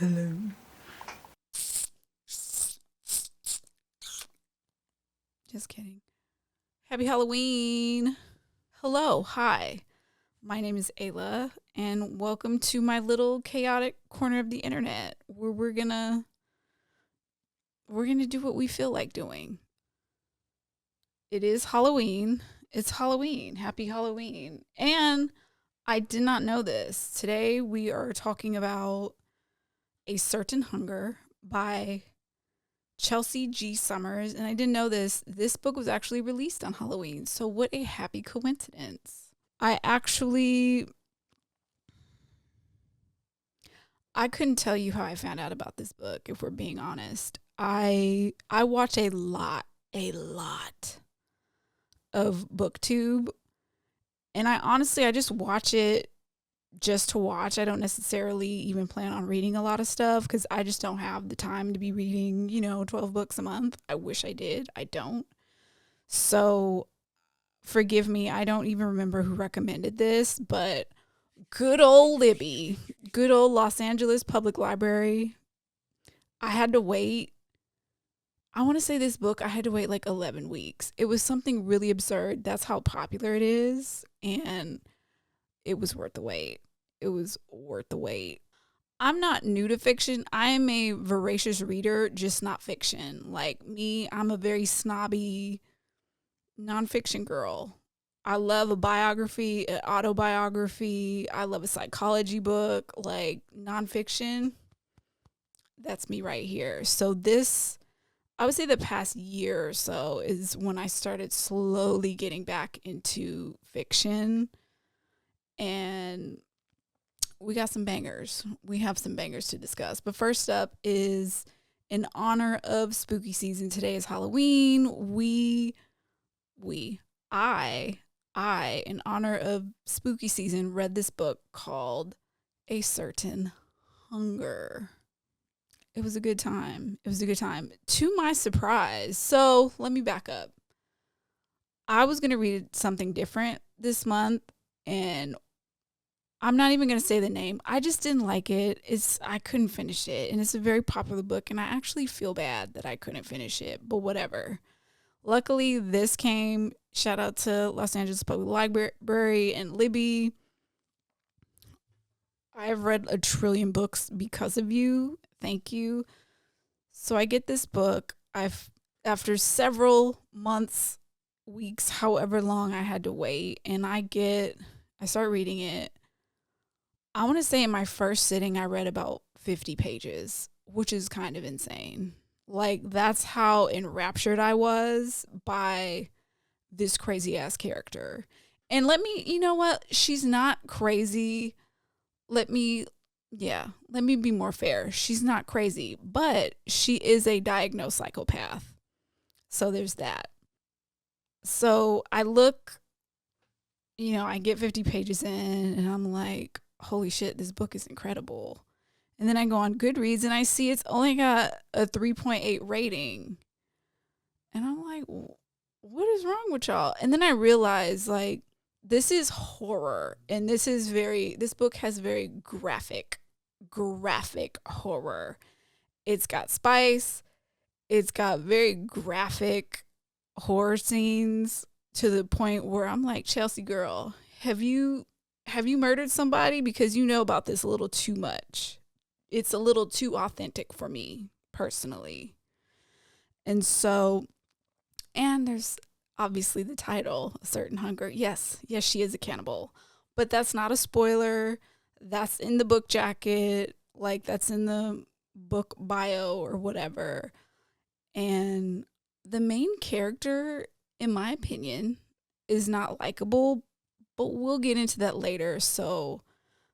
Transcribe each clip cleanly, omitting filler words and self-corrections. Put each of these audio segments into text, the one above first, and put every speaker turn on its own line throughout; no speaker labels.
Hello. Just kidding. Happy Halloween. Hello. Hi. My name is Ayla, and welcome to my little chaotic corner of the internet where we're gonna do what we feel like doing. It is Halloween. It's Halloween. Happy Halloween. And I did not know this. Today we are talking about A Certain Hunger by Chelsea G. Summers. And I didn't know this. This book was actually released on Halloween. So what a happy coincidence. I couldn't tell you how I found out about this book, if we're being honest. I watch a lot of BookTube, and I just watch it just to watch. I don't necessarily even plan on reading a lot of stuff because I just don't have the time to be reading, 12 books a month. I wish I did. I don't. So forgive me. I don't even remember who recommended this, but good old Libby, good old Los Angeles Public Library. I had to wait. I want to say this book, I had to wait like 11 weeks. It was something really absurd. That's how popular it is. And it was worth the wait. It was worth the wait. I'm not new to fiction. I am a voracious reader, just not fiction. Like me, I'm a very snobby nonfiction girl. I love a biography, an autobiography. I love a psychology book, like nonfiction. That's me right here. So I would say the past year or so is when I started slowly getting back into fiction. And we got some bangers. We have some bangers to discuss. But first up is in honor of spooky season. Today is Halloween. We, in honor of spooky season, read this book called A Certain Hunger. It was a good time. It was a good time. To my surprise, so let me back up. I was going to read something different this month, and I'm not even going to say the name. I just didn't like it. I couldn't finish it, and it's a very popular book, and I actually feel bad that I couldn't finish it, but whatever. Luckily, this came. Shout out to Los Angeles Public Library and Libby. I've read a trillion books because of you. Thank you. So I get this book. After several months, weeks, however long I had to wait, and I start reading it. I want to say in my first sitting, I read about 50 pages, which is kind of insane. Like, that's how enraptured I was by this crazy ass character. And you know what? She's not crazy. Let me be more fair. She's not crazy, but she is a diagnosed psychopath. So there's that. So I get 50 pages in and I'm like, holy shit, this book is incredible. And then I go on Goodreads and I see it's only got a 3.8 rating. And I'm like, what is wrong with y'all? And then I realize, like, this is horror. And this book has very graphic horror. It's got spice. It's got very graphic horror scenes to the point where I'm like, Chelsea girl, have you murdered somebody? Because you know about this a little too much. It's a little too authentic for me personally. And there's obviously the title, A Certain Hunger. Yes, she is a cannibal. But that's not a spoiler. That's in the book jacket. Like, that's in the book bio or whatever. And the main character, in my opinion, is not likable, but we'll get into that later. So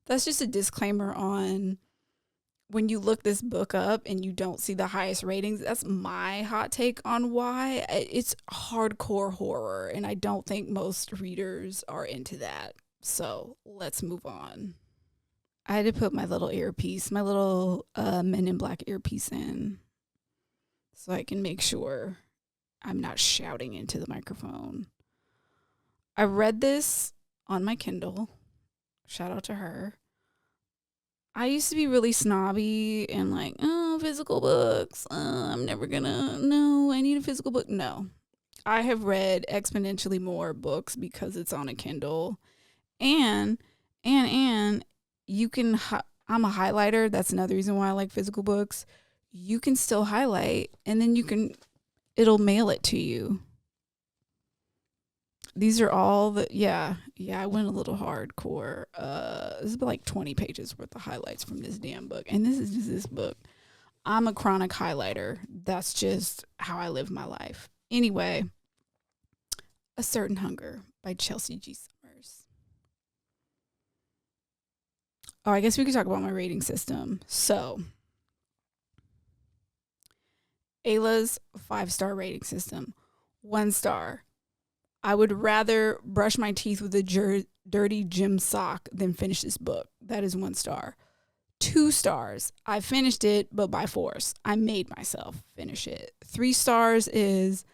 that's just a disclaimer on when you look this book up and you don't see the highest ratings. That's my hot take on why. It's hardcore horror, and I don't think most readers are into that. So let's move on. I had to put my little earpiece, my little Men in Black earpiece in so I can make sure I'm not shouting into the microphone. I read this on my Kindle. Shout out to her. I used to be really snobby and like, oh, physical books. I'm never gonna. No, I need a physical book. No, I have read exponentially more books because it's on a Kindle, and and you can. I'm a highlighter. That's another reason why I like physical books. You can still highlight, and then it'll mail it to you. These are all I went a little hardcore. This is like 20 pages worth of highlights from this damn book. And this is just this book. I'm a chronic highlighter. That's just how I live my life. Anyway, A Certain Hunger by Chelsea G. Summers. Oh, I guess we could talk about my rating system. So, Ayla's 5-star rating system. 1 star. I would rather brush my teeth with a dirty gym sock than finish this book. That is 1 star. 2 stars. I finished it, but by force. I made myself finish it. 3 stars is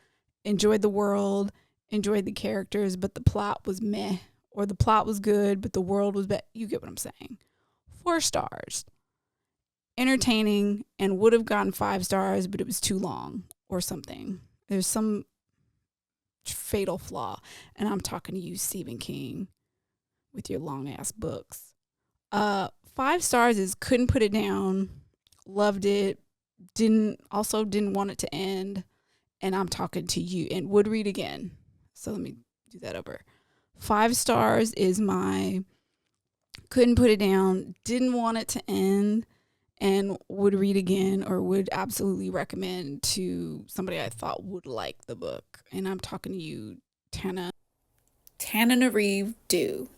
enjoyed the world, enjoyed the characters, but the plot was meh. Or the plot was good, but the world was bad. You get what I'm saying. 4 stars. Entertaining and would have gotten 5 stars, but it was too long or something. There's some fatal flaw, and I'm talking to you, Stephen King, with your long ass books. 5 stars is couldn't put it down, loved it, didn't want it to end, and I'm talking to you, and would read again. So let me do that over. 5 stars is my couldn't put it down, didn't want it to end, and would read again or would absolutely recommend to somebody I thought would like the book. And I'm talking to you, Tananarive Due.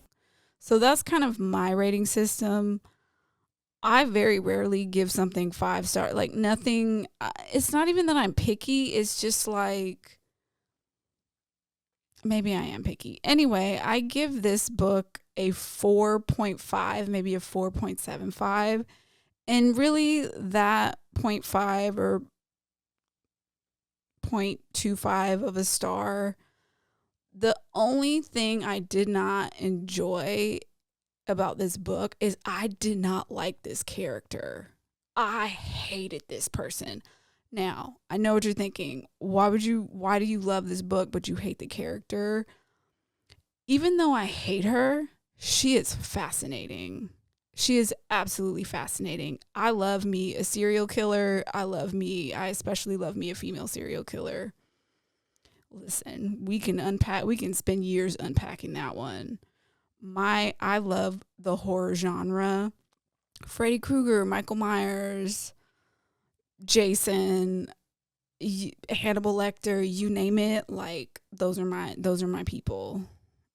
So that's kind of my rating system. I very rarely give something 5 stars. Like nothing, it's not even that I'm picky. It's just like, maybe I am picky. Anyway, I give this book a 4.5, maybe a 4.75. And really that 0.5 or 0.25 of a star, the only thing I did not enjoy about this book is I did not like this character. I hated this person. Now, I know what you're thinking. Why do you love this book but you hate the character? Even though I hate her, she is fascinating. She is absolutely fascinating. I love me a serial killer. I especially love me a female serial killer. Listen, we can spend years unpacking that one. I love the horror genre. Freddy Krueger, Michael Myers, Jason, Hannibal Lecter, you name it, like those are my people.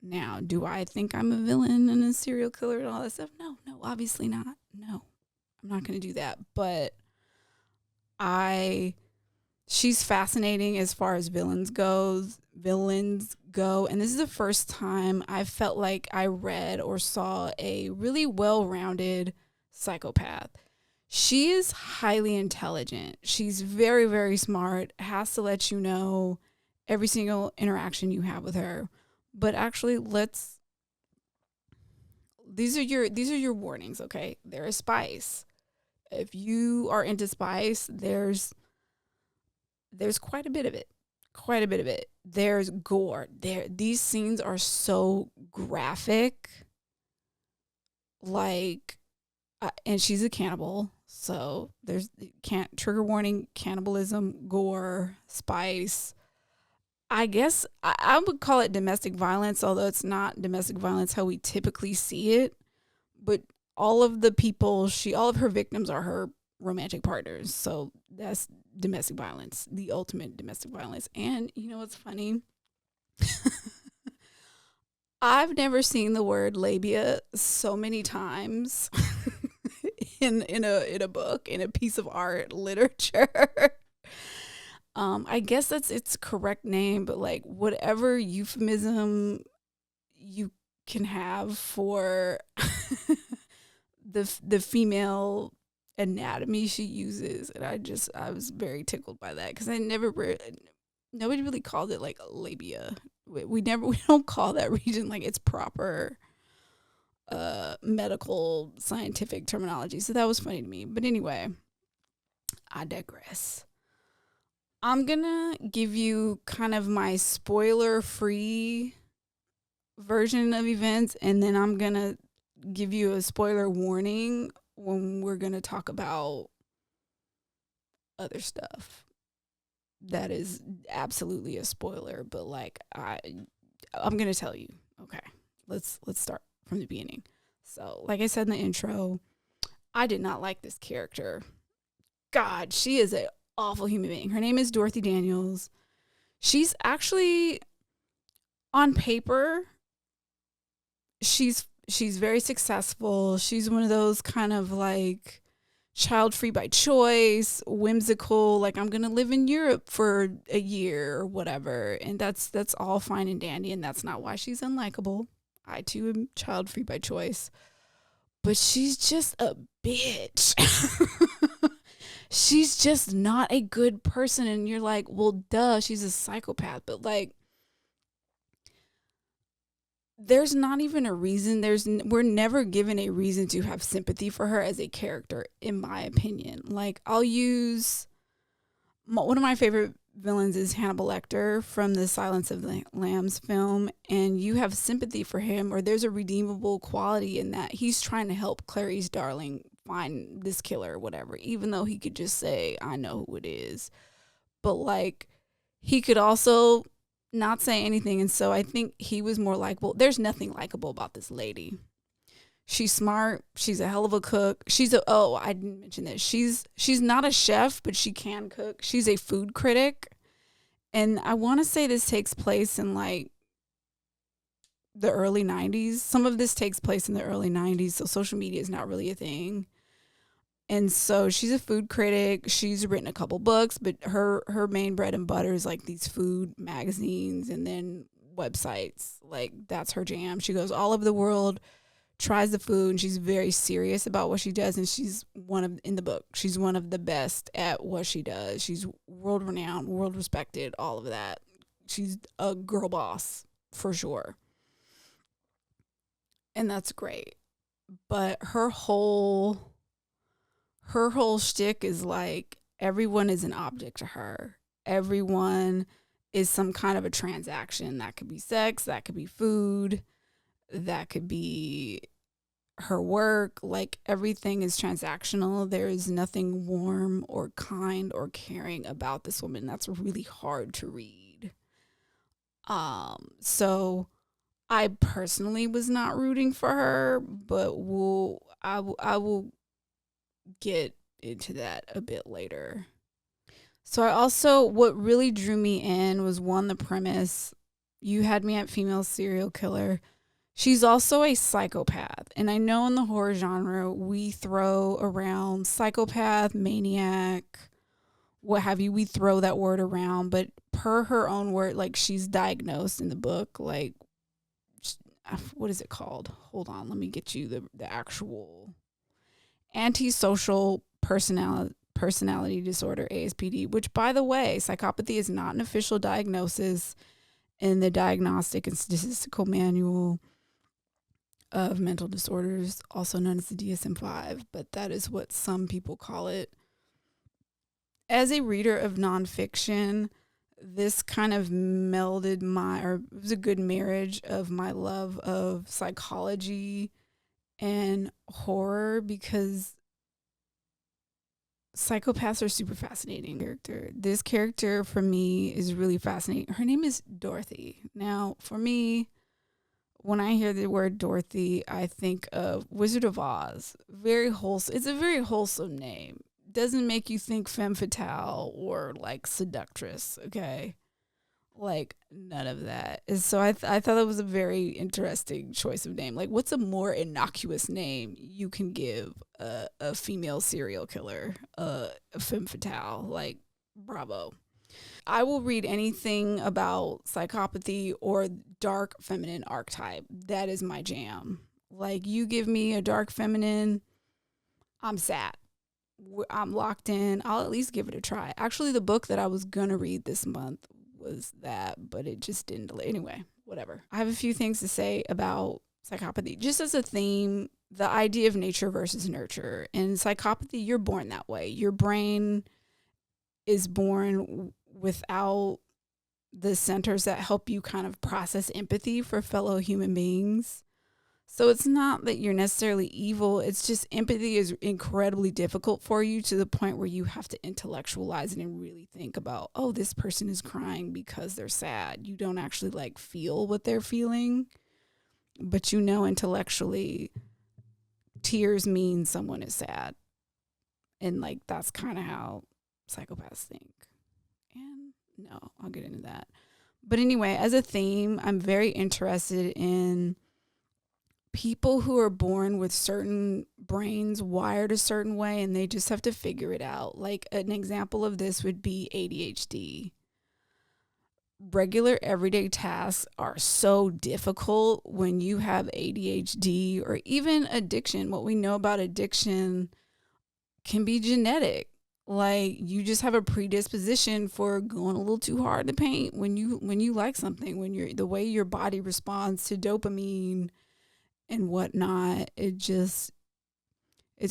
Now, do I think I'm a villain and a serial killer and all that stuff? No, obviously not. No, I'm not going to do that. But she's fascinating as far as villains go. And this is the first time I felt like I read or saw a really well-rounded psychopath. She is highly intelligent. She's very, very smart, has to let you know every single interaction you have with her. But actually, these are your warnings, okay? There is spice. If you are into spice, there's quite a bit of it. Quite a bit of it. There's gore. These scenes are so graphic. Like, and she's a cannibal, so there's trigger warning, cannibalism, gore, spice. I guess I would call it domestic violence, although it's not domestic violence how we typically see it. But all of her victims are her romantic partners. So that's domestic violence, the ultimate domestic violence. And you know what's funny? I've never seen the word labia so many times in a book, in a piece of art, literature. I guess that's its correct name, but like whatever euphemism you can have for the female anatomy she uses, and I was very tickled by that because nobody really called it like labia. We don't call that region like its proper medical scientific terminology. So that was funny to me. But anyway, I digress. I'm going to give you kind of my spoiler-free version of events, and then I'm going to give you a spoiler warning when we're going to talk about other stuff that is absolutely a spoiler, but like I'm going to tell you. Okay. Let's start from the beginning. So, like I said in the intro, I did not like this character. God, she is an awful human being. Her name is Dorothy Daniels. She's actually, on paper, she's very successful. She's one of those kind of like child free by choice, whimsical, like I'm going to live in Europe for a year or whatever. And that's all fine and dandy. And that's not why she's unlikable. I too am child free by choice. But she's just a bitch. She's just not a good person. And you're like, well, duh, she's a psychopath. But like, there's not even a reason. We're never given a reason to have sympathy for her as a character, in my opinion. Like, I'll use one of my favorite villains is Hannibal Lecter from the Silence of the Lambs film, and you have sympathy for him, or there's a redeemable quality in that he's trying to help Clarice Darling find this killer or whatever, even though he could just say, I know who it is. But like, he could also not say anything. And so I think he was more likable. There's nothing likable about this lady. She's smart. She's a hell of a cook. I didn't mention this. She's not a chef, but she can cook. She's a food critic. And I want to say this takes place in like the early 90s. Some of this takes place in the early 90s. So social media is not really a thing. And so she's a food critic. She's written a couple books, but her main bread and butter is like these food magazines and then websites. Like, that's her jam. She goes all over the world, tries the food, and she's very serious about what she does. And she's in the book, she's one of the best at what she does. She's world renowned, world respected, all of that. She's a girl boss for sure. And that's great. But her whole shtick is like, everyone is an object to her. Everyone is some kind of a transaction. That could be sex, that could be food, that could be her work. Like, everything is transactional. There is nothing warm or kind or caring about this woman. That's really hard to read. So I personally was not rooting for her, but I will get into that a bit later. So what really drew me in was, one, the premise. You had me at female serial killer. She's also a psychopath. And I know in the horror genre, we throw around psychopath, maniac, what have you. We throw that word around, but per her own word, like, she's diagnosed in the book, like, what is it called? Hold on, let me get you the actual antisocial personality disorder, ASPD, which, by the way, psychopathy is not an official diagnosis in the Diagnostic and Statistical Manual of Mental Disorders, also known as the DSM-5, but that is what some people call it. As a reader of nonfiction, this kind of melded it was a good marriage of my love of psychology and horror, because psychopaths are super fascinating character. This character for me is really fascinating. Her name is Dorothy. Now, for me, when I hear the word Dorothy, I think of Wizard of Oz. Very wholesome. It's a very wholesome name. Doesn't make you think femme fatale or like seductress, okay? Like, none of that. And so I thought that was a very interesting choice of name. Like, what's a more innocuous name you can give a female serial killer, a femme fatale? Like, bravo. I will read anything about psychopathy or dark feminine archetype. That is my jam. Like, you give me a dark feminine, I'm sat. I'm locked in. I'll at least give it a try. Actually, the book that I was going to read this month was that, but it just didn't delay. Anyway, whatever. I have a few things to say about psychopathy, just as a theme, the idea of nature versus nurture. In psychopathy, you're born that way. Your brain is born without the centers that help you kind of process empathy for fellow human beings. So it's not that you're necessarily evil. It's just empathy is incredibly difficult for you to the point where you have to intellectualize it and really think about, oh, this person is crying because they're sad. You don't actually like feel what they're feeling, but you know intellectually tears mean someone is sad. And like that's kind of how psychopaths think. And no, I'll get into that. But anyway, as a theme, I'm very interested in people who are born with certain brains wired a certain way and they just have to figure it out. Like an example of this would be ADHD. Regular everyday tasks are so difficult when you have ADHD, or even addiction. What we know about addiction can be genetic. Like you just have a predisposition for going a little too hard to paint when you like something, when you're the way your body responds to dopamine and whatnot, it's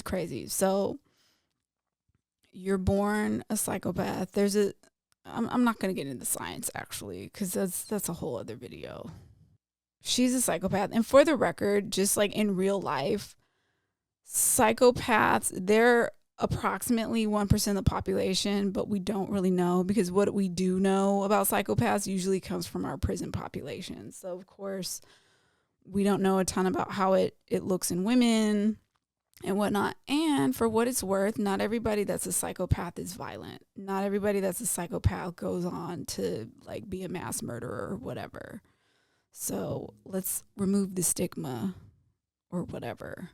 crazy. So you're born a psychopath. I'm not going to get into science actually, because that's a whole other video. She's a psychopath. And for the record, just like in real life, psychopaths, they're approximately 1% of the population, but we don't really know, because what we do know about psychopaths usually comes from our prison population. So of course, we don't know a ton about how it looks in women and whatnot. And for what it's worth, not everybody that's a psychopath is violent. Not everybody that's a psychopath goes on to like be a mass murderer or whatever. So let's remove the stigma or whatever.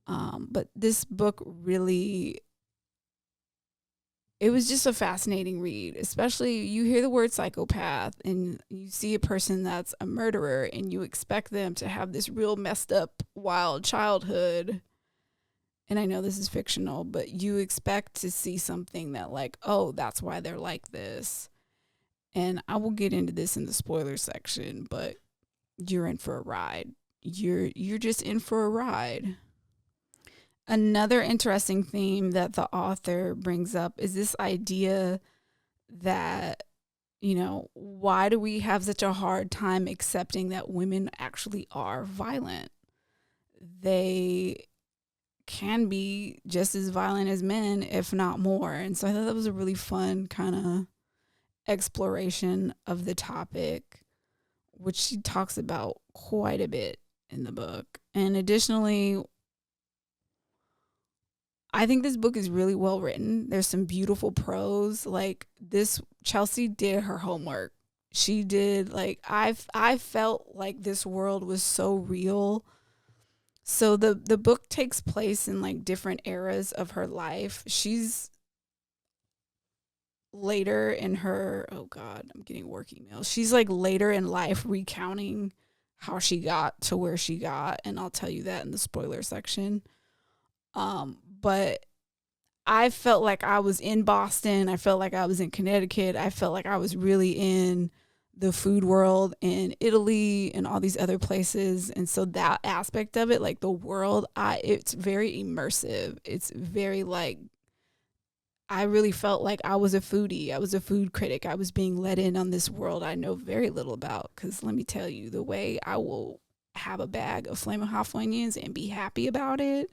But this book really, it was just a fascinating read. Especially you hear the word psychopath and you see a person that's a murderer and you expect them to have this real messed up, wild childhood. And I know this is fictional, but you expect to see something that like, oh, that's why they're like this. And I will get into this in the spoiler section, but you're in for a ride. You're just in for a ride. Another interesting theme that the author brings up is this idea that, you know, why do we have such a hard time accepting that women actually are violent? They can be just as violent as men, if not more. And so I thought that was a really fun kind of exploration of the topic, which she talks about quite a bit in the book. And additionally, I think this book is really well written. There's some beautiful prose. Like this, Chelsea did her homework. She did, like, I felt like this world was so real. So the book takes place in like different eras of her life. She's later in her, oh God, I'm getting work emails. She's like later in life recounting how she got to where she got. And I'll tell you that in the spoiler section. But I felt like I was in Boston. I felt like I was in Connecticut. I felt like I was really in the food world in Italy and all these other places. And so that aspect of it, like the world, it's very immersive. It's very like, I really felt like I was a foodie. I was a food critic. I was being let in on this world I know very little about. Because let me tell you, the way I will have a bag of Flamin' Hot Funyuns and be happy about it,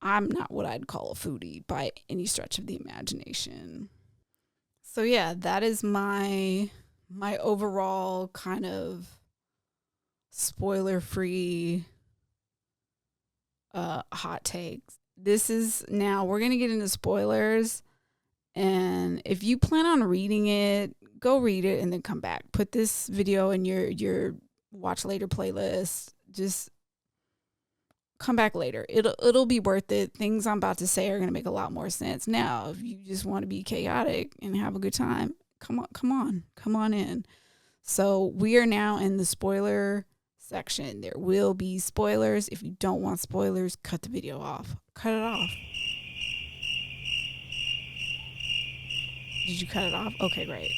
I'm not what I'd call a foodie by any stretch of the imagination. So yeah, that is my overall kind of spoiler-free hot takes. This is now we're going to get into spoilers, and if you plan on reading it, go read it and then come back. Put this video in your watch later playlist. Just come back later. It'll be worth it. Things I'm about to say are going to make a lot more sense. Now, if you just want to be chaotic and have a good time, come on in. So we are now in the spoiler section. There will be spoilers. If you don't want spoilers, cut the video off. Cut it off. Did you cut it off? Okay, great.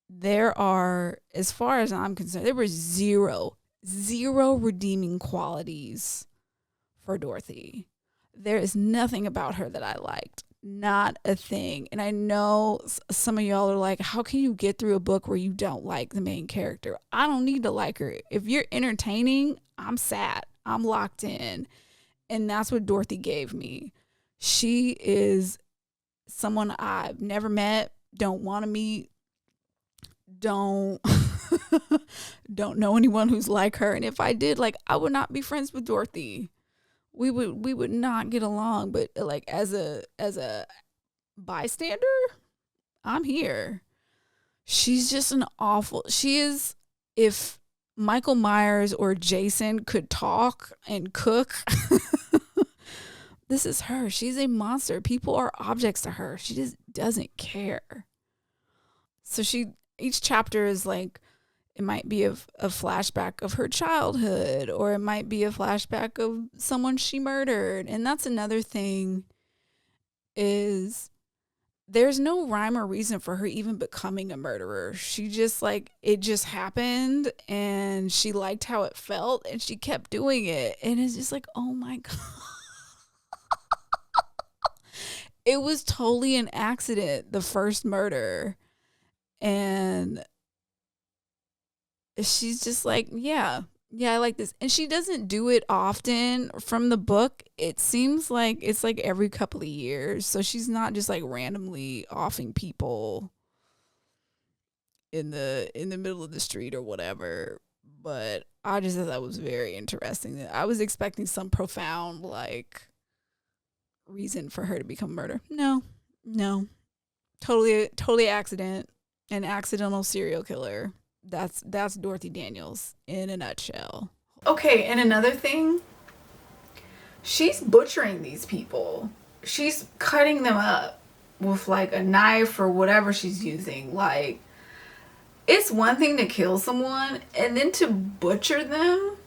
There are, as far as I'm concerned, there were zero zero redeeming qualities for Dorothy. There is nothing about her that I liked. Not a thing. And I know some of y'all are like, how can you get through a book where you don't like the main character? I don't need to like her. If you're entertaining, I'm sat. I'm locked in. And that's what Dorothy gave me. She is someone I've never met, don't want to meet, don't don't know anyone who's like her. And if I did, like, I would not be friends with Dorothy. We would not get along. But like as a bystander, I'm here. She's just she is, if Michael Myers or Jason could talk and cook, this is her. She's a monster. People are objects to her. She just doesn't care. So each chapter is like, it might be a flashback of her childhood, or it might be a flashback of someone she murdered. And that's another thing, is there's no rhyme or reason for her even becoming a murderer. She just, like, it just happened and she liked how it felt and she kept doing it. And it's just like, oh my God. It was totally an accident, the first murder. And she's just like, yeah, I like this. And she doesn't do it often. From the book, it seems like it's like every couple of years. So she's not just like randomly offing people in the middle of the street or whatever. But I just thought that was very interesting. I was expecting some profound, like, reason for her to become a murderer. No. Totally accident. An accidental serial killer. That's Dorothy Daniels in a nutshell. Okay, and another thing, she's butchering these people. She's cutting them up with like a knife or whatever she's using. Like, it's one thing to kill someone and then to butcher them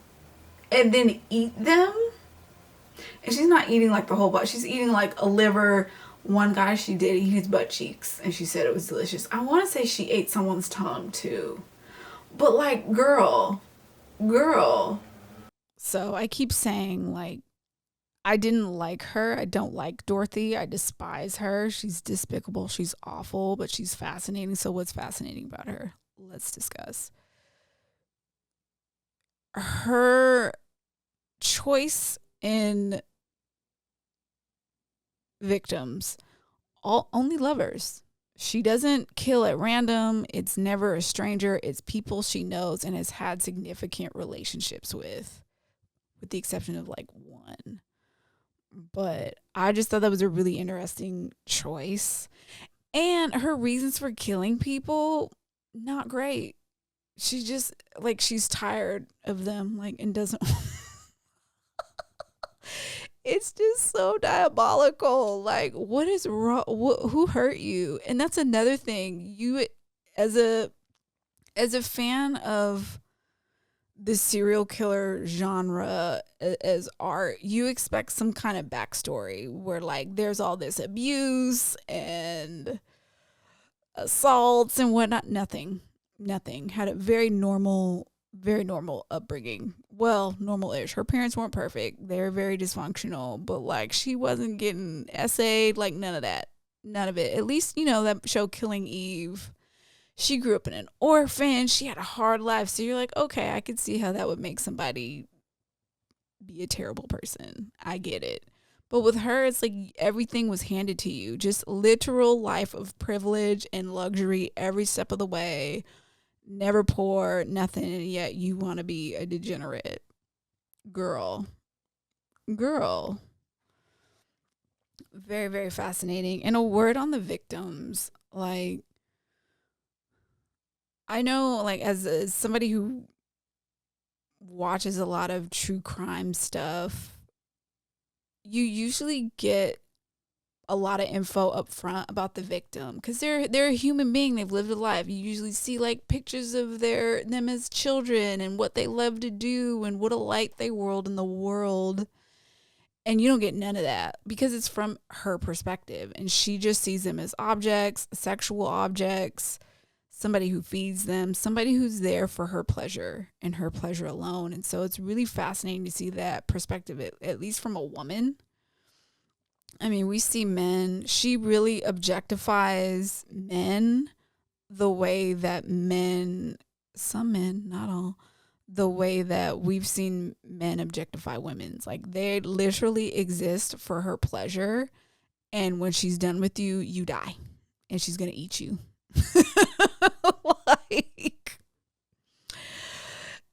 and then eat them. And she's not eating like the whole body. She's eating like a liver. One guy, she did eat his butt cheeks and she said it was delicious. I want to say she ate someone's tongue too. But like, girl. So I keep saying, like, I didn't like her. I don't like Dorothy. I despise her. She's despicable. She's awful, but she's fascinating. So what's fascinating about her? Let's discuss. Her choice in victims, only lovers. She doesn't kill at random. It's never a stranger. It's people she knows and has had significant relationships with the exception of like one. But I just thought that was a really interesting choice. And her reasons for killing people, not great. She just, like, she's tired of them, like, and doesn't. It's just so diabolical. Like, what is wrong? Who hurt you? And that's another thing. You, as a fan of the serial killer genre as art, you expect some kind of backstory where, like, there's all this abuse and assaults and whatnot. Nothing. Had a very normal upbringing. Well, normal-ish. Her parents weren't perfect. They're very dysfunctional, but like, she wasn't getting essayed, like, none of that. None of it. At least, you know, that show Killing Eve, she grew up in an orphan. She had a hard life. So you're like, okay, I could see how that would make somebody be a terrible person. I get it. But with her, it's like everything was handed to you. Just literal life of privilege and luxury every step of the way. Never poor, nothing, and yet you want to be a degenerate. Girl. Very, very fascinating. And a word on the victims. Like, I know, like, as somebody who watches a lot of true crime stuff, you usually get a lot of info up front about the victim because they're a human being. They've lived a life. You usually see like pictures of them as children and what they love to do and what a light they were in the world. And you don't get none of that because it's from her perspective, and she just sees them as objects, sexual objects, somebody who feeds them, somebody who's there for her pleasure and her pleasure alone. And so it's really fascinating to see that perspective, at least from a woman. I mean, we see men, she really objectifies men the way that men, some men, not all, the way that we've seen men objectify women's. Like, they literally exist for her pleasure. And when she's done with you, you die. And she's going to eat you. Like,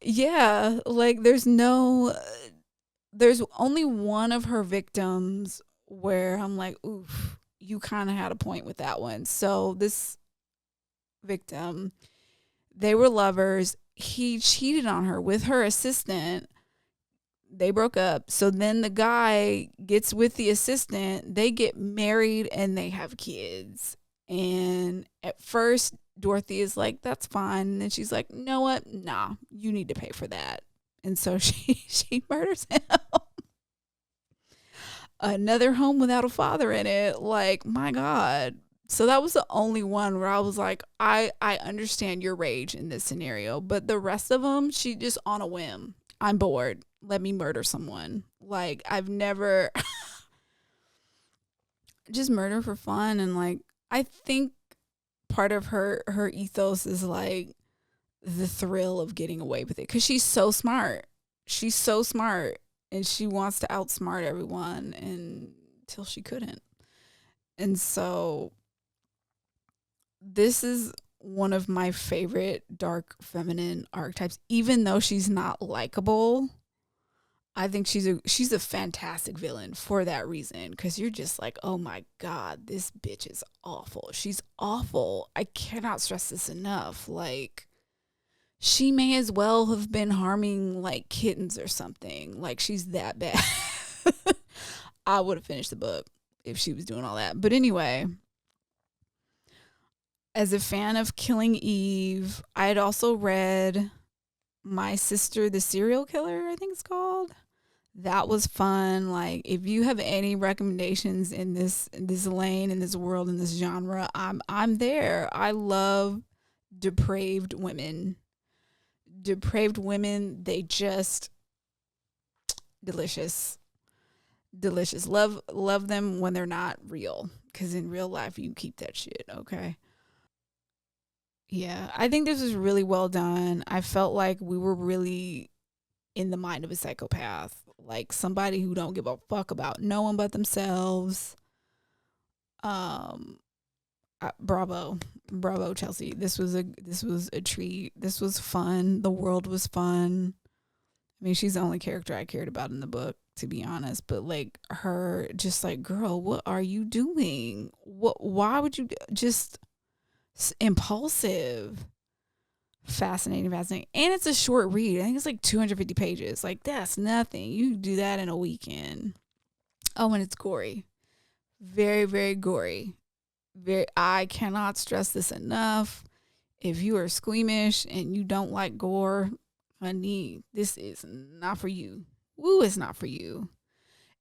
yeah, like there's only one of her victims where I'm like, oof, you kind of had a point with that one. So this victim, they were lovers. He cheated on her with her assistant. They broke up. So then the guy gets with the assistant. They get married and they have kids. And at first, Dorothy is like, that's fine. And then she's like, you know what? Nah, you need to pay for that. And so she murders him. Another home without a father in it. Like, my God. So that was the only one where I was like, I understand your rage in this scenario. But the rest of them, she just on a whim. I'm bored. Let me murder someone. Like, I've never just murder for fun. And like, I think part of her ethos is like the thrill of getting away with it, because she's so smart. She's so smart, and she wants to outsmart everyone until she couldn't. And so this is one of my favorite dark feminine archetypes. Even though she's not likable, I think she's a fantastic villain for that reason, because you're just like, oh my God, this bitch is awful. She's awful. I cannot stress this enough. Like, she may as well have been harming like kittens or something. Like, she's that bad. I would have finished the book if she was doing all that. But anyway, as a fan of Killing Eve, I had also read My Sister the Serial Killer, I think it's called. That was fun. Like, if you have any recommendations in this lane, in this world, in this genre, I'm there. I love depraved women. Depraved women, they just delicious. Delicious. Love them when they're not real, because in real life you keep that shit, okay? Yeah, I think this was really well done. I felt like we were really in the mind of a psychopath, like somebody who don't give a fuck about no one but themselves. Um, bravo, Chelsea. This was a treat. This was fun. The world was fun. I mean, she's the only character I cared about in the book, to be honest. But like, her, just like, girl, what are you doing? Why would you just impulsive? Fascinating. And it's a short read. I think it's like 250 pages. Like, that's nothing. You can do that in a weekend. Oh, and it's gory. Very, very gory. I cannot stress this enough. If you are squeamish and you don't like gore, honey, this is not for you. Woo, it's not for you.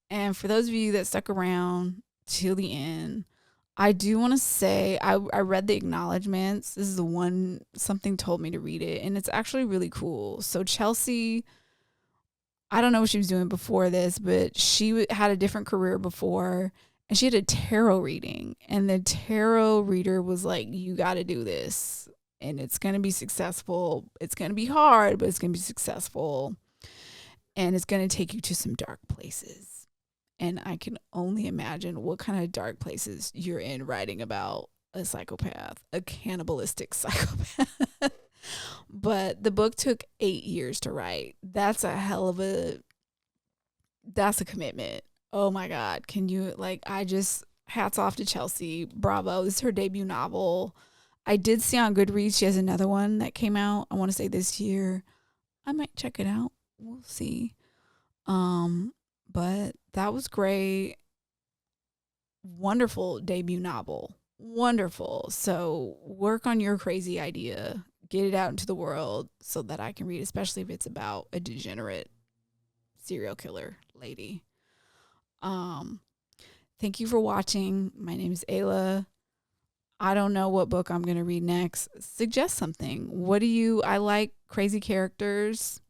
And for those of you that stuck around till the end, I do want to say I read the acknowledgments. This is the one, something told me to read it, and it's actually really cool. So Chelsea, I don't know what she was doing before this, but she had a different career before, and she had a tarot reading, and the tarot reader was like, you got to do this, and it's going to be successful. It's going to be hard, but it's going to be successful, and it's going to take you to some dark places. And I can only imagine what kind of dark places you're in writing about a psychopath, a cannibalistic psychopath. But the book took 8 years to write. That's a commitment. Oh my God. Can you, like, hats off to Chelsea. Bravo. This is her debut novel. I did see on Goodreads she has another one that came out, I want to say this year. I might check it out. We'll see. But that was great. Wonderful debut novel. Wonderful. So work on your crazy idea. Get it out into the world so that I can read, especially if it's about a degenerate serial killer lady. Thank you for watching. My name is Ayla. I don't know what book I'm going to read next. Suggest something. I like crazy characters.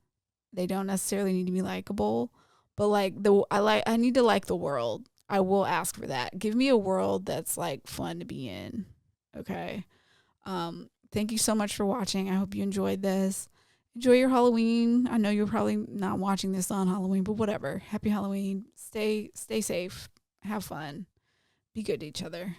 They don't necessarily need to be likable, but I need to like the world. I will ask for that. Give me a world that's like fun to be in. Okay. Thank you so much for watching. I hope you enjoyed this. Enjoy your Halloween. I know you're probably not watching this on Halloween, but whatever. Happy Halloween. Stay safe. Have fun. Be good to each other.